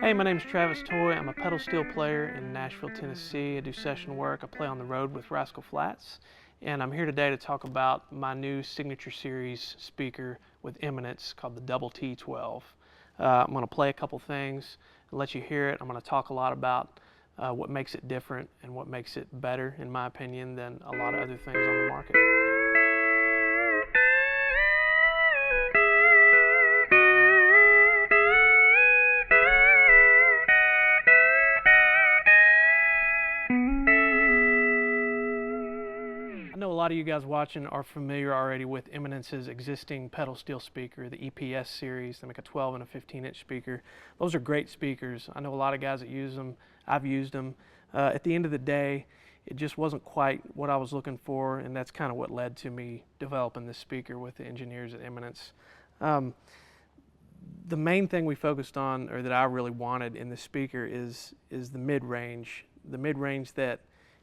Hey, my name is Travis Toy. I'm a pedal steel player in Nashville, Tennessee. I do session work. I play on the road with Rascal Flatts. And I'm here today to talk about my new Signature Series speaker with Eminence called the Double T12. I'm going to play a couple things and let you hear it. I'm going to talk a lot about what makes it different and what makes it better, in my opinion, than a lot of other things on the market. I know a lot of you guys watching are familiar already with Eminence's existing pedal steel speaker, the EPS series. They make a 12 and a 15-inch speaker. Those are great speakers. I know a lot of guys that use them. I've used them. At the end of the day, it just wasn't quite what I was looking for, and that's kind of what led to me developing this speaker with the engineers at Eminence. The main thing we focused on, or that I really wanted in this speaker, is the mid-range. The mid-range that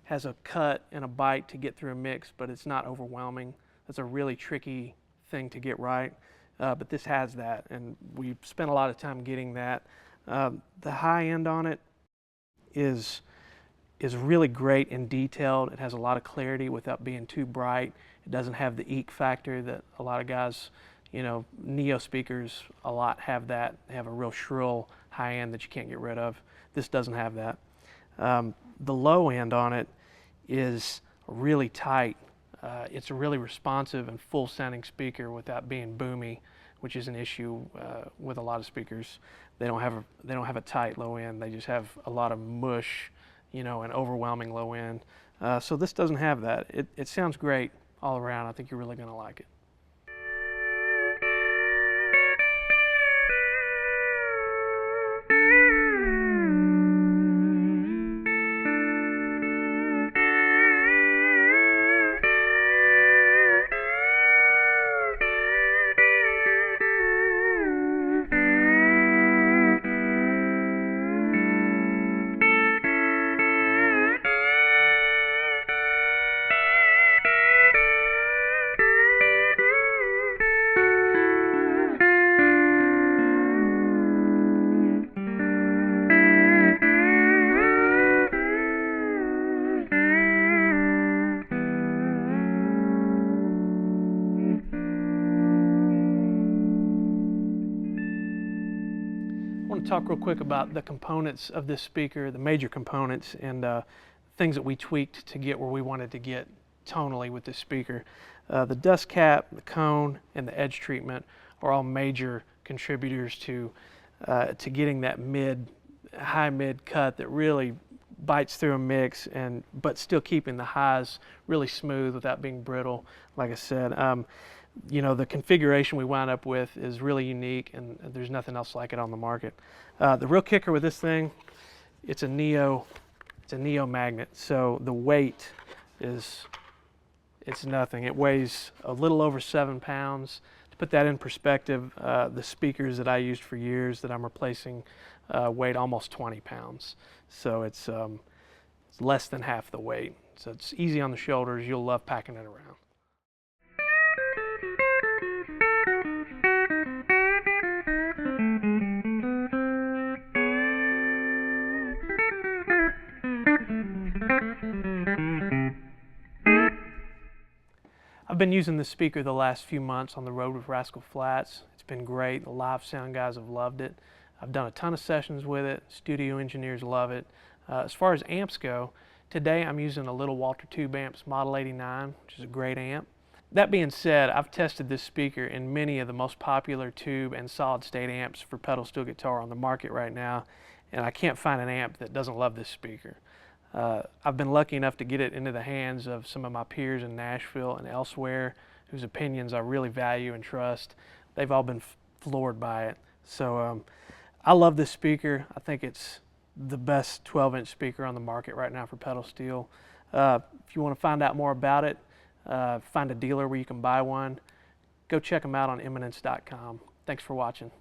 has a cut and a bite to get through a mix, but it's not overwhelming. That's a really tricky thing to get right, but this has that, and we've spent a lot of time getting that. The high end on it is really great and detailed. It has a lot of clarity without being too bright. It doesn't have the eek factor that a lot of guys, Neo speakers a lot have that. They have a real shrill high end that you can't get rid of. This doesn't have that. The low end on it is really tight. It's a really responsive and full sounding speaker without being boomy, which is an issue with a lot of speakers. They don't have a tight low end. They just have a lot of mush, an overwhelming low end. So this doesn't have that. It sounds great all around. I think you're really going to like it. I want to talk real quick about the components of this speaker, the major components, and things that we tweaked to get where we wanted to get tonally with this speaker. The dust cap, the cone, and the edge treatment are all major contributors to getting that high mid cut that really bites through a mix, but still keeping the highs really smooth without being brittle. Like I said, the configuration we wound up with is really unique, and there's nothing else like it on the market. The real kicker with this thing, it's a Neo magnet, so the weight it's nothing. It weighs a little over 7 pounds. To put that in perspective, the speakers that I used for years that I'm replacing weighed almost 20 pounds. So it's less than half the weight. So it's easy on the shoulders. You'll love packing it around. I've been using this speaker the last few months on the road with Rascal Flatts. It's been great. The live sound guys have loved it. I've done a ton of sessions with it. Studio engineers love it. As far as amps go, today I'm using a little Walter Tube Amps Model 89, which is a great amp. That being said, I've tested this speaker in many of the most popular tube and solid state amps for pedal steel guitar on the market right now, and I can't find an amp that doesn't love this speaker. I've been lucky enough to get it into the hands of some of my peers in Nashville and elsewhere whose opinions I really value and trust. They've all been floored by it. So I love this speaker. I think it's the best 12-inch speaker on the market right now for pedal steel. If you want to find out more about it, find a dealer where you can buy one, go check them out on Eminence.com. Thanks for watching.